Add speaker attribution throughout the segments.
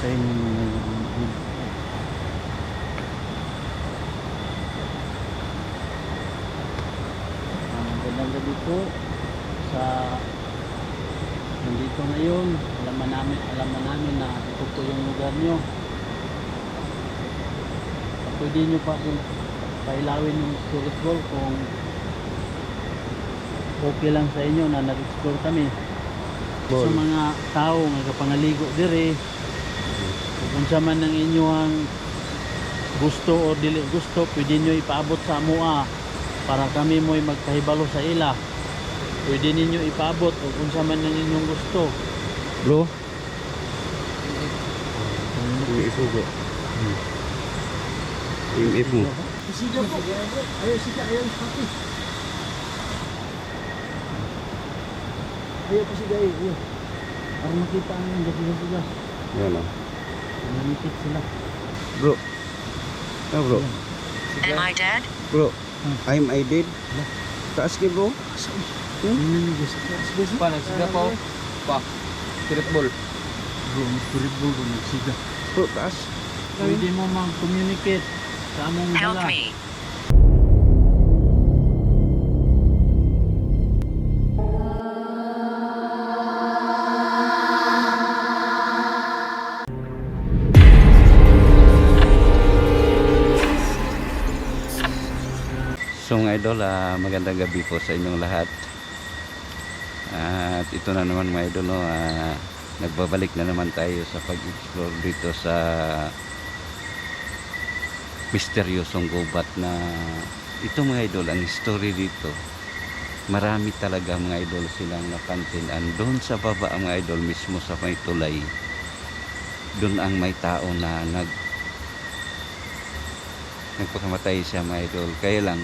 Speaker 1: inyo mga magandang gabi po sa nandito ngayon. Alaman namin na ito po yung lugar nyo. Pwede nyo pa kung pailawin yung spirit ball kung okay lang sa inyo na nag-explore kami sa mga tao nga kapangaligo dire kung sa man ng inyong gusto o dili gusto, pwede nyo ipaabot sa mua para kami mo'y magpahibalo sa ila. Pwede ninyo ipaabot o kung sa man ng inyong gusto, bro.
Speaker 2: Isugo. Im mo.
Speaker 1: Siga po. Ayaw pati. Ayaw pa siga eh. Para makita ang gasiga.
Speaker 2: Yan o.
Speaker 1: Namikit sila.
Speaker 2: Bro. Ah, bro.
Speaker 3: Am I dead?
Speaker 2: Bro. I'm I dead. Taas ki bro.
Speaker 1: Paano siga po? Pa. Spirit ball. Bro, spirit ball ko nagsiga.
Speaker 2: Bro, taas.
Speaker 1: Pwede mo mag-communicate sa among
Speaker 3: Help
Speaker 1: dala.
Speaker 3: me.
Speaker 2: So mga idol, magandang gabi po sa inyong lahat. At ito na naman mga idol, nagbabalik na naman tayo sa pag-explore dito sa misteryosong gubat na ito mga idol. Ang history dito, marami talaga mga idol silang napansin. Doon sa baba mga idol mismo sa may tulay, doon ang may tao na nagpakamatay siya mga idol. Kaya lang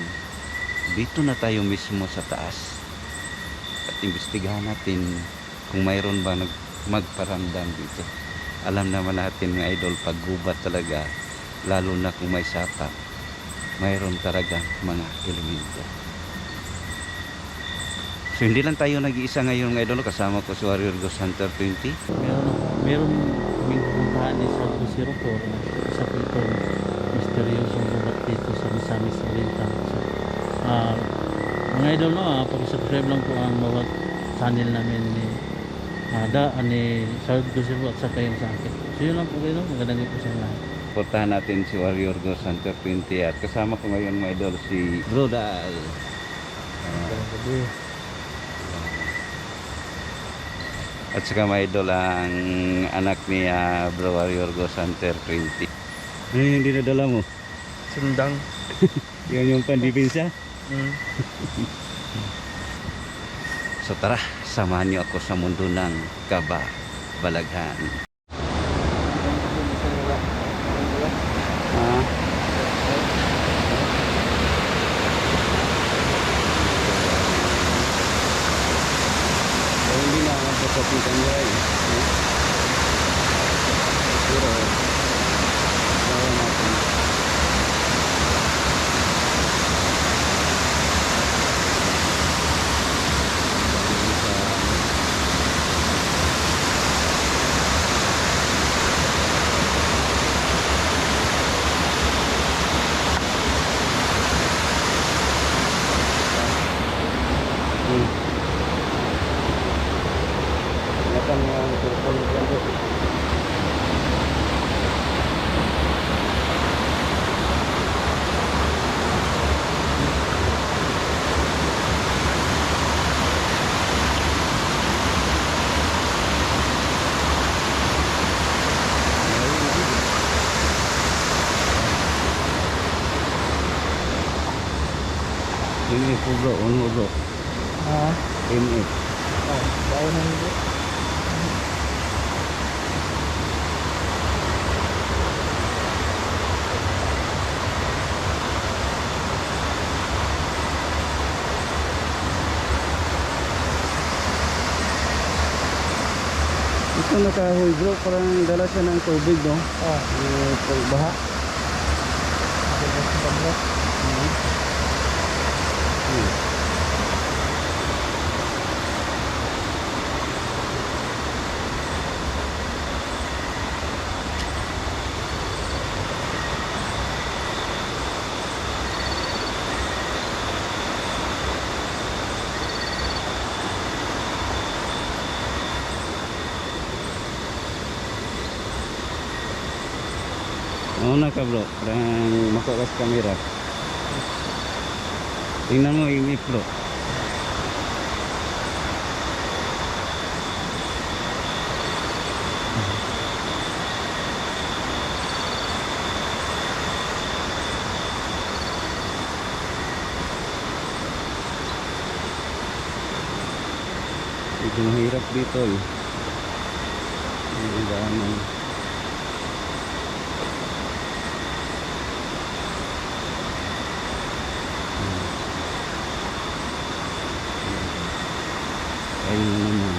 Speaker 2: dito na tayo mismo sa taas at imbestigahan natin kung mayroon ba magparamdam dito. Alam naman natin mga idol, pag gubat talaga, lalo na kung may sapa, mayroon talaga mga elemento. So hindi lang tayo nag-iisa ngayon mga idol, kasama ko si Warrior Ghost Hunter 20.
Speaker 1: Meron kaming pupuntahan ni Sir Busiro po. Isa po itong misteryosong gubat dito sa Misamis Alintang. Mga idol, pag-subscribe lang po ang bawat channel namin ni Sir Busiro at saka yung sa akin. So yun lang po kayo, magandang po sa lahat.
Speaker 2: Portahan natin si Warrior Ghost Hunter 20 at kasama ko ngayon mga idol si Bro Dal. At saka mga idol ang anak ni Bro Warrior Ghost Hunter 20. Ano yung dinadala mo?
Speaker 1: Sundang.
Speaker 2: Yan yung pandipensya? So tara, samahan niyo ako sa mundo ng kababalaghan. Hindi na ako pasapitan nila eh. Pero bawa natin. Ingatan mo ang telepon dyan bro. MF po bro, ano bro? MF.
Speaker 1: Bawa na nito.
Speaker 2: Ito nakahoy bro, parang dala siya ng tubig no? Pagbaha. Oo na ka bro, parang makakas kamera. Tingnan mo imip bro. Medyo mahirap dito eh. Ang daanan. Ayun na naman.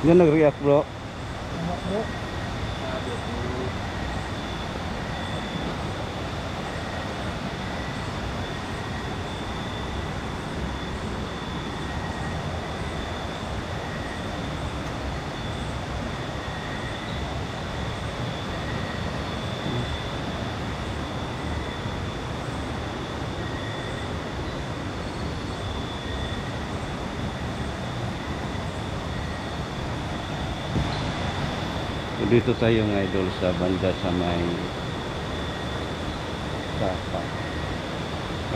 Speaker 2: Yan nag-react bro. Dito tayo mga idol sa banda sa may Sapa.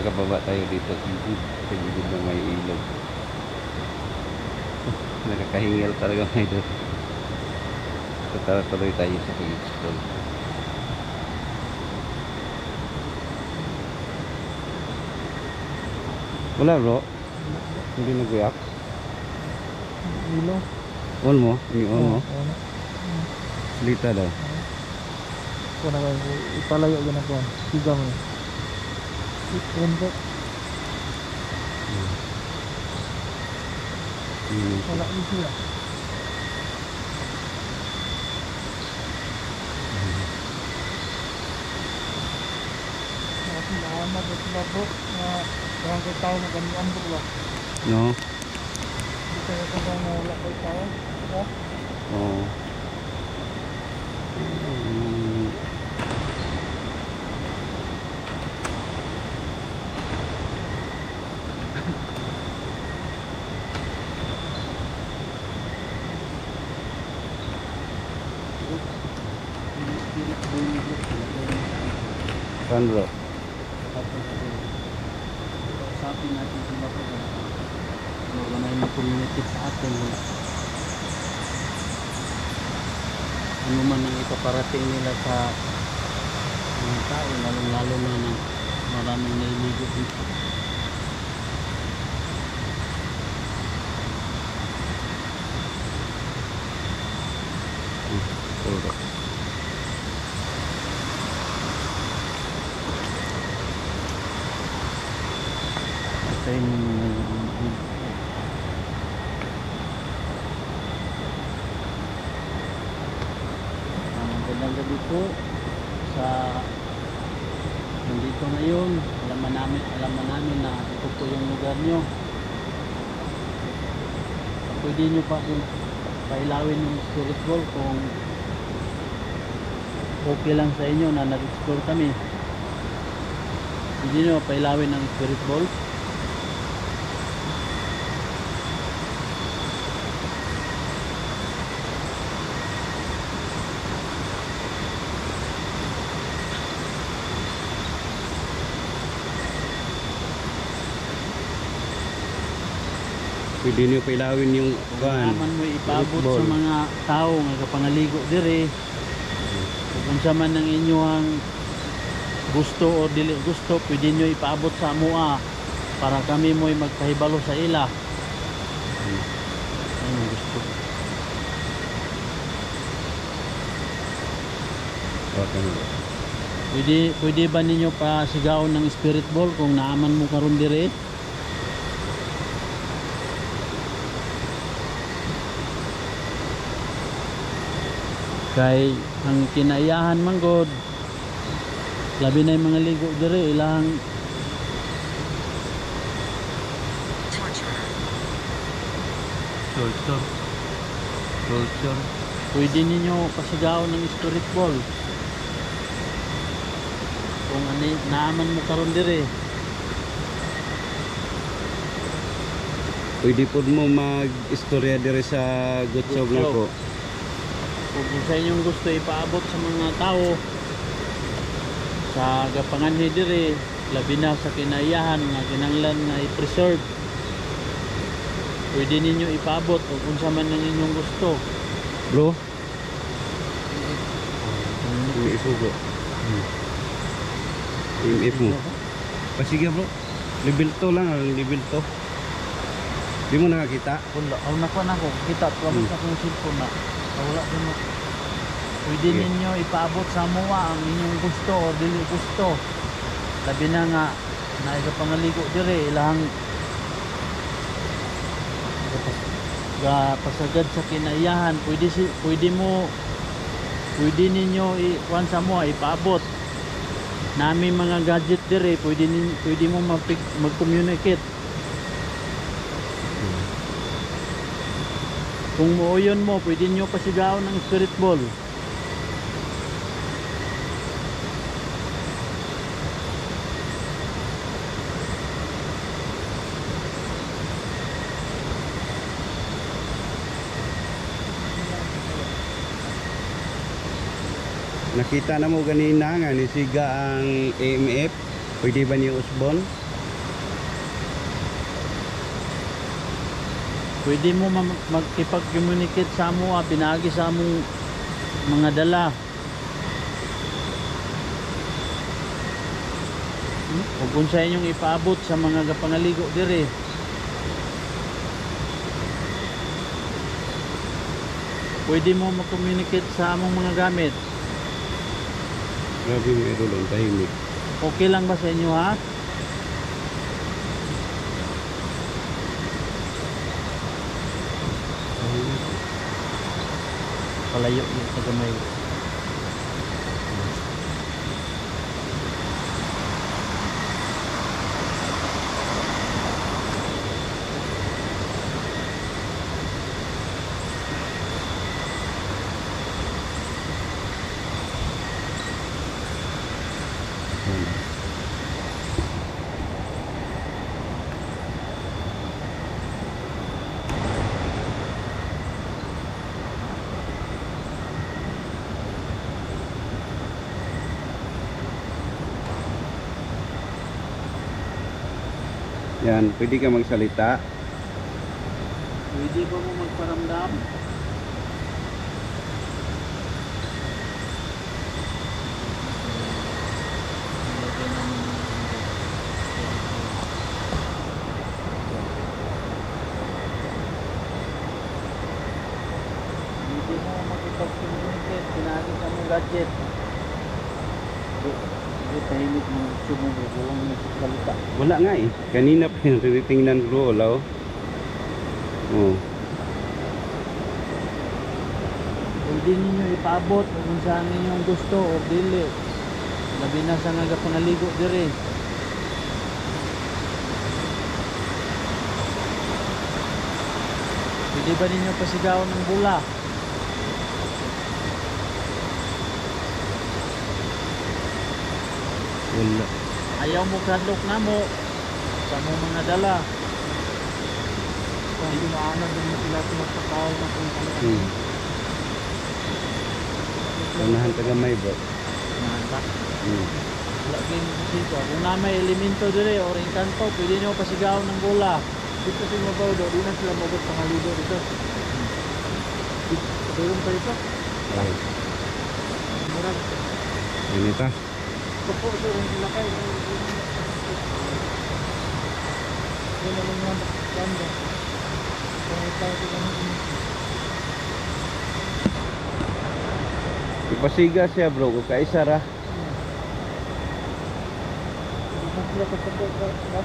Speaker 2: Nakababa tayo dito sa gilid ng may ilog. Nakakahingal talaga mga idol. Tuloy tayo sa pag-explore. Wala bro. Hindi nag-react.
Speaker 1: Ilog.
Speaker 2: On mo? On mo? Lita daw.
Speaker 1: Kung na ipalayo yan ako. Siga mo. Ikon wala din sila. Salamat at labo na parang kay tao na ganyan po ba?
Speaker 2: No?
Speaker 1: Hindi kayo kung wala kay tao.
Speaker 2: Oo. Saan bro?
Speaker 1: Usapin natin sila po na may community sa atin. Ano man ang ipaparating nila sa mga tao, lalo na maraming naliligo dito.
Speaker 2: Puro.
Speaker 1: Patayin mo na yung magandang gabi po sa nandito ngayon. Alam namin na ito po yung lugar nyo. Pwede nyo pa kung pailawin yung spirit ball kung okay lang sa inyo na nag-explore kami. Pwede nyo pailawin ang spirit ball.
Speaker 2: Pwede nyo pailawin yung
Speaker 1: naman mo ipabot sa mga tao nga kapangaligo dire. Kung sa man ng inyong gusto o dili gusto, pwede nyo ipaabot sa mua para kami mo'y magpahibalo sa ila. Ayun gusto.
Speaker 2: Okay mo.
Speaker 1: Pwede ba ninyo pa sigaw ng spirit ball kung naaman mo karon dire? Kay ang kinaiyahan man god, labi na yung mga ligo dire ilang
Speaker 2: Culture.
Speaker 1: pwede ninyo pasigaw ng spirit ball kung ano naaman mo karon dire.
Speaker 2: Pwede po mo mag-istorya dire sa Gutsob na ko.
Speaker 1: Kung sa inyong gusto ipaabot sa mga tao sa gapanganhi dire, labi na sa kinaiyahan nga kinahanglan nga i-preserve, pwede ninyo ipaabot o kung sa man ang inyong gusto.
Speaker 2: Bro, IMF bro. IMF mo. Pasige bro. Level 2 lang, level 2. Di mo nakakita?
Speaker 1: Wala, na ko kita tuwag sa kong cellphone na. Wala din mo. Pwede
Speaker 2: Okay.
Speaker 1: ninyo ipaabot sa mua ang inyong gusto o dili gusto. Labi na nga na isa pangaligo dire ilang pasagad sa kinaiyahan, pwede ninyo kuan sa mo ipaabot nami mga gadget dire, pwede mo mag-communicate. Kung muuyon mo, pwede nyo pasigaw ng spirit ball.
Speaker 2: Nakita na mo ganina nga ni Siga ang AMF. Pwede ba ni Usbon?
Speaker 1: Pwede mo magkipag-communicate sa mo, pinagi sa among mga dala. O kung sa inyong ipaabot sa mga gapangaligo dire. Pwede mo mag-communicate sa among mga gamit.
Speaker 2: Grabe mo idol, ang tahimik.
Speaker 1: Okay lang ba sa inyo ha? Palayo yung sa gamay.
Speaker 2: Yan, pwede ka magsalita.
Speaker 1: Pwede ba mo magparamdam? Pwede mo makipag-communicate, pinagi sa mong gadget. Hindi tahimik mo sumubog, walang nagsasalita.
Speaker 2: Wala nga eh. Kanina pa yung tinitingnan bro, olaw. Oh.
Speaker 1: Pwede ninyo ipaabot kung saan inyong gusto o dili. Labi na sa nga panaligo dire. Pwede ba ninyo pasigaw ng bula?
Speaker 2: Wala.
Speaker 1: Ayaw mo kadlok na mo sa mo mga dala. Kung inaanag din mo sila pinagpatawal na kung ano.
Speaker 2: Unahan tagamay bro.
Speaker 1: Nanta.
Speaker 2: Hmm.
Speaker 1: Wala kayo dito. Kung na may elemento dire o engkanto, pwede nyo pasigaw ng bola. Dito sa mabaw do, di na sila magot pangaligo dito. Doon pa dito.
Speaker 2: Ay,
Speaker 1: Murag.
Speaker 2: ganita.
Speaker 1: Kupo sir, yung lakay. Yan na lang yung kanda. Kung ikaw ito kami.
Speaker 2: Ipasiga siya bro, kung kaisa ra.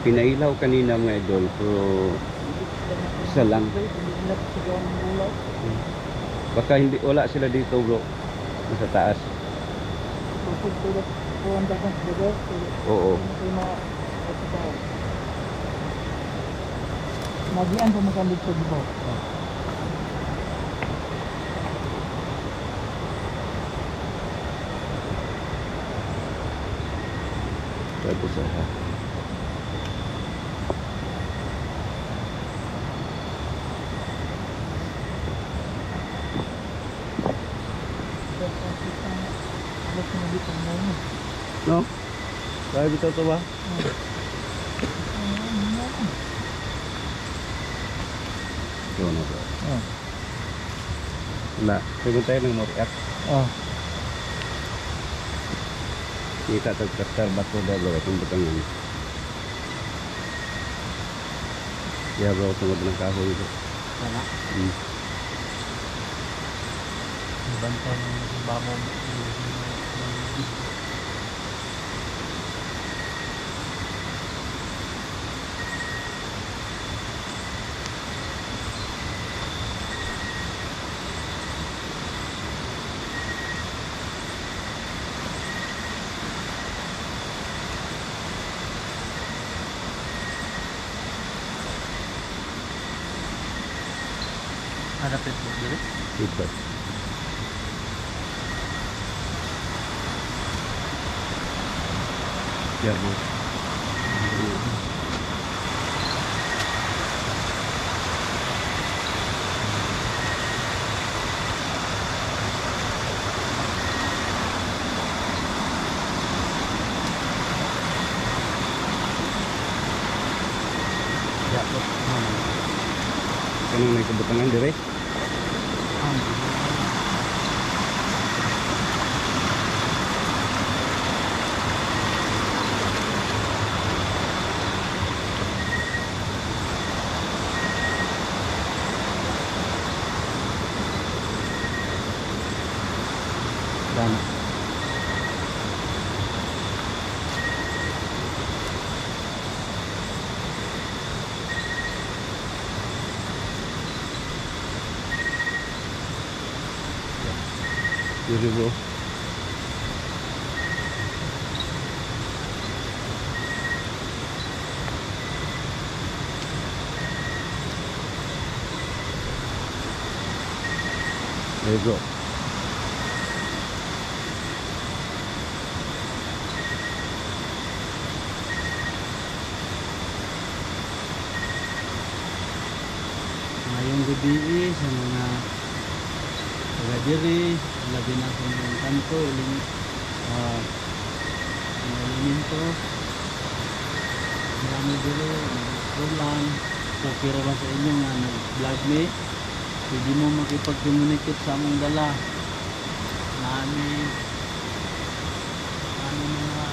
Speaker 2: Pinailaw kanina mga idol, pero isa lang. Baka hindi, wala sila dito bro, sa taas. Oo.
Speaker 3: Magian po makamit sa diba?
Speaker 2: Pwede sa ha. No? Kaya dito to ba? Ito na bro. Wala. Sagot tayo ng moriak. Kita terkesar batu dah bro, itong butangan. Ya bro, tunggu dengan kahoy itu.
Speaker 1: Sana.
Speaker 3: Bantang bamong. Ada Facebook dulu.
Speaker 2: Itu. Ya bro.
Speaker 1: Ya, bro.
Speaker 2: Kanang may kebutangan dire.
Speaker 1: Dan
Speaker 2: Jadi bro. Ayo bro.
Speaker 1: ngayong gabi sa mga taga diri, labi na sa mga kanto, iling mga elemento. Marami diri, nag-scrollan. Okay ra ba sa inyo nga nag-vlog me? Pwede mo makipag-communicate sa among dala. Namin mga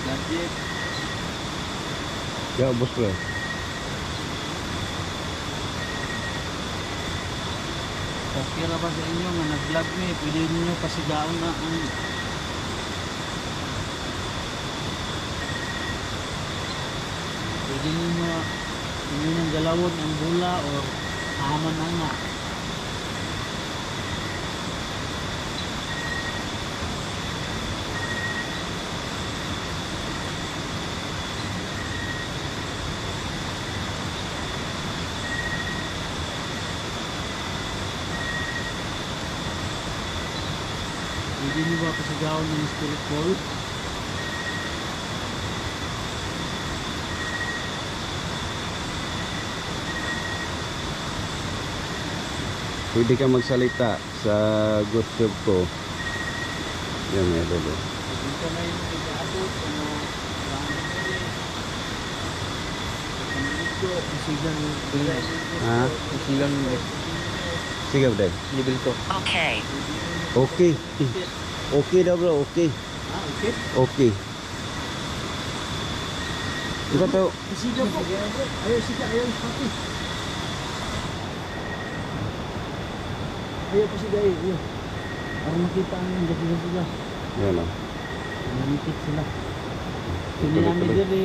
Speaker 1: gadget.
Speaker 2: Ya bos bro.
Speaker 1: Okay ra ba sa inyo nga nag-vlog me? Pwede ninyo pasigaon na ang pwede ninyo nang galawon ang bula or aman nga. Pwede nyo ba pasigaon ng spirit ball?
Speaker 2: Pwede ka magsalita sa YouTube ko. Yan mga idol.
Speaker 1: Hindi ka na yung nag-aabot ano isigan
Speaker 2: Ha?
Speaker 1: isigan
Speaker 2: Sige bro.
Speaker 1: libil ko.
Speaker 2: Okay. Okay daw bro, okay.
Speaker 1: Okay.
Speaker 2: Okay. Ikaw to.
Speaker 1: Isigan po. Ayaw siga, ayaw pati. Ayaw po siga, ayaw. Para makita ang gabi sila.
Speaker 2: Yan o.
Speaker 1: Namikit sila.
Speaker 2: Tuloy,
Speaker 1: Siniyami
Speaker 2: tuloy.
Speaker 1: diri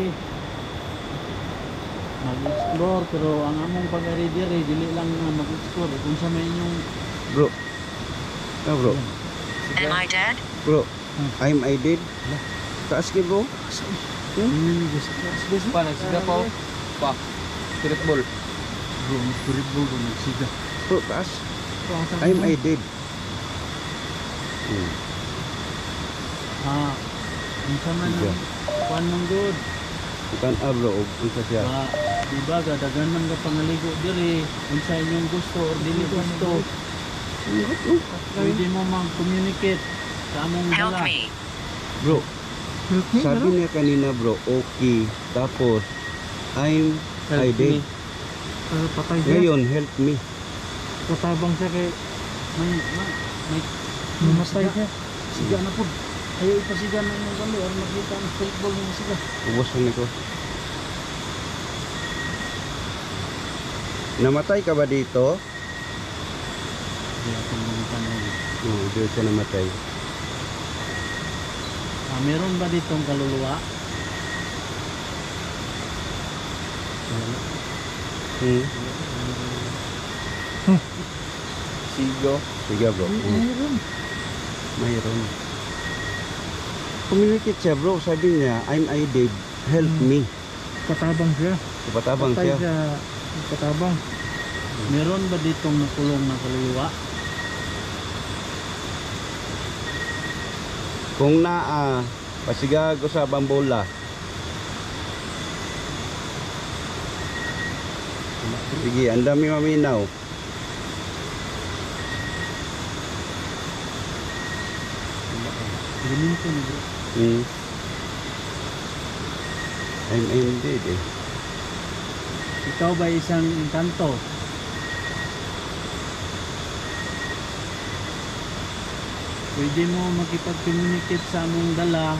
Speaker 1: mag-explore pero ang among pag-ari diri dili lang na mag-explore kung sa may inyong
Speaker 2: Bro. Ah, bro.
Speaker 4: Am I dead?
Speaker 2: Bro. I did. Taas ki bro.
Speaker 1: ini gusto gusto
Speaker 3: Pa, nagsiga pa oh. Pa. Streetball.
Speaker 1: bro nagkuribol ko nagsiga
Speaker 2: Bro, taas. I did.
Speaker 1: ang sama
Speaker 2: Siga.
Speaker 1: ng kuan mong good
Speaker 2: Bukan bro. Unsa siya.
Speaker 1: diba gadagan man ka pangaligo diri kung sa inyong gusto or dili gusto pwede mo mag-communicate sa among
Speaker 4: Help
Speaker 1: dala.
Speaker 4: me.
Speaker 2: Bro. Sabi niya kanina bro, okay. Tapos, I did.
Speaker 1: Patay
Speaker 2: Ngayon, help me.
Speaker 1: katabang siya kay may
Speaker 3: Mamatay siya.
Speaker 1: siga na po ayaw ipasiga na yung kami or makita ang streetball ng siga
Speaker 2: Ubos na ko. Namatay ka ba dito?
Speaker 1: hindi ako naman
Speaker 2: Oo, dito siya namatay.
Speaker 1: meron ba ditong kaluluwa?
Speaker 2: Hmm.
Speaker 3: Sigo.
Speaker 2: Sige bro. Mayroon. Communicate siya bro. Sabi niya, I did. Help me.
Speaker 3: Katabang siya.
Speaker 2: Kapatabang siya.
Speaker 3: Katabang.
Speaker 1: Meron ba ditong nakulong na kaluluwa?
Speaker 2: Kung naa, pasigag ko sa bambola. Sige, ang dami maminaw.
Speaker 1: Liminto na bro.
Speaker 2: Hmm. I'm dead eh.
Speaker 1: Ikaw ba isang engkanto? Pwede mo makipag-communicate sa among dala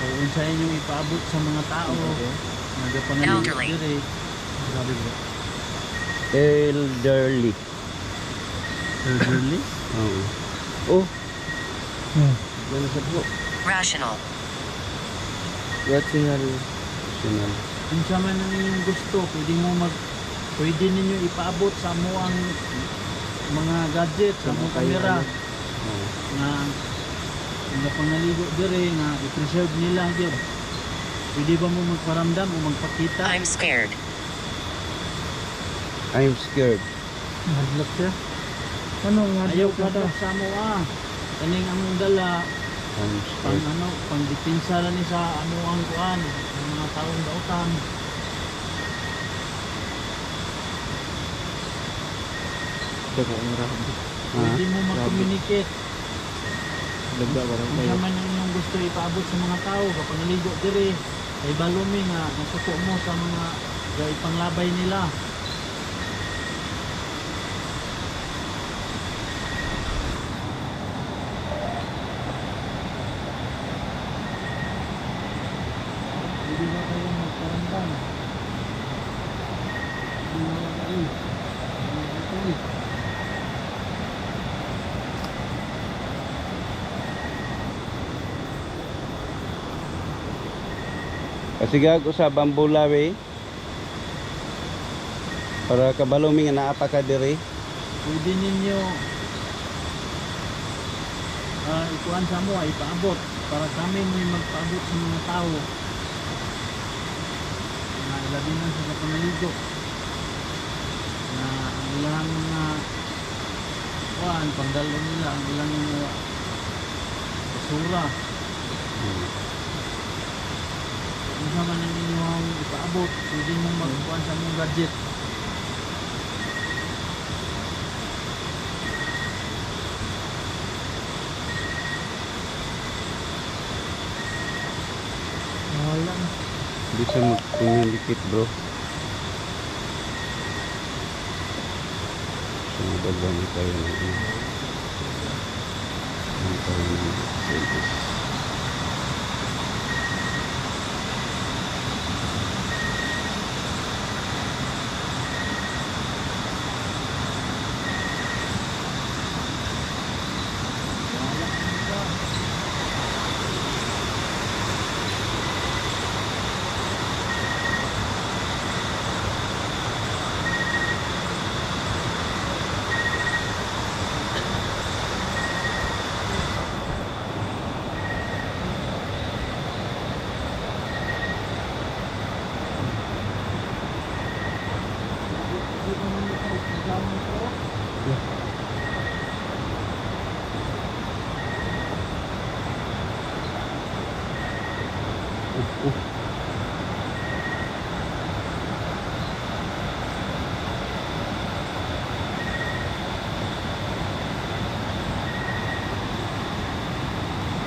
Speaker 1: o unsa inyong ipaabot sa mga tao nagapangalit
Speaker 4: Elderly.
Speaker 1: diri. Grabe bro.
Speaker 2: Elderly.
Speaker 1: Elderly?
Speaker 2: Oo. Oh. Yan sa bro.
Speaker 4: Rational.
Speaker 3: Rational.
Speaker 2: Sinal.
Speaker 1: Unsa man ang inyong gusto, pwede ninyo ipaabot sa mo ang mga gadget, sa mga kamera
Speaker 2: Oo.
Speaker 1: na nagapangaligo dire nga i-preserve nila gyud. Pwede ba mo magparamdam o magpakita?
Speaker 4: I'm scared.
Speaker 2: I'm scared.
Speaker 3: Madlok siya. Ano nga
Speaker 1: Ayaw ka daw sa mo kaning among dala
Speaker 2: I'm
Speaker 1: pang
Speaker 2: scared.
Speaker 1: pang depensa ra ni sa amo ang kuan ng mga taong dautan.
Speaker 3: Siya ko ang rahab.
Speaker 1: Pwede mo mag-communicate
Speaker 3: Dagda ba rin
Speaker 1: kung
Speaker 3: kayo?
Speaker 1: sa man ang inyong gusto ipaabot sa mga tao kapag naligo dire kay balumi nga nasuko mo sa mga ipanglabay nila. Pwede ba kayo magparamdam? Pwede ba kayo? Okay.
Speaker 2: Pasigag ko sa bambola we. Para kabalumi nga naa pa ka diri.
Speaker 1: Pwede ninyo ikuan sa mo ipaabot para kami mo magpaabot sa mga tao na ilabi na sa kapangaligo na ang ilang mga kuan pangdalo nila ang ilang mga basura kung sa man ang inyong ipaabot pwede mo magkuan sa mga gadget.
Speaker 3: Wala na.
Speaker 2: Hindi siya mag-communicate bro. So, nagagani tayo ng service.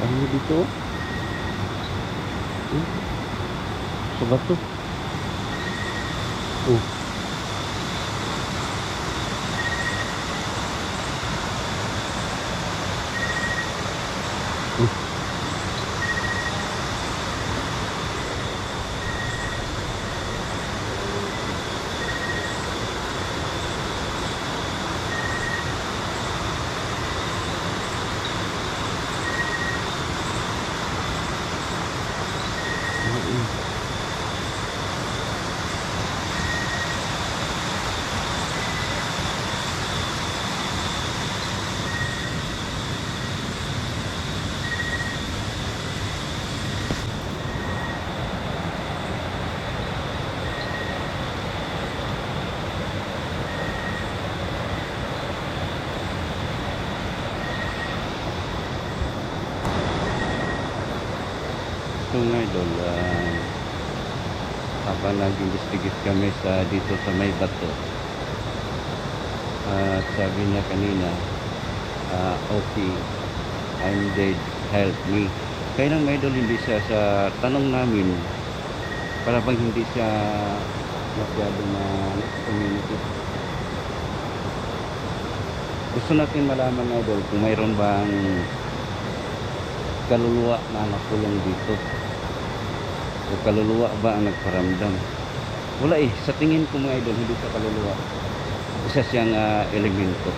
Speaker 2: Pahingi dito. Sa bato. Oh. So nga idol, habang nag-investigate kami dito sa may bato, at sabi niya kanina, okay, I'm dead, help me. Kaya lang idol, hindi siya sa tanong namin, para bang hindi siya masyado na community. Gusto natin malaman idol kung mayroon bang kaluluwa na nakulong dito, o kaluluwa ba ang nagparamdam. Wala sa tingin ko mga idol, hindi sa kaluluwa, isa siyang elemento.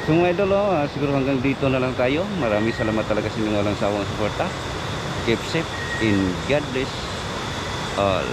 Speaker 2: So mga idol, siguro hanggang dito na lang tayo. Maraming salamat talaga sa inyong walang sawang suporta. Keep safe and God bless all.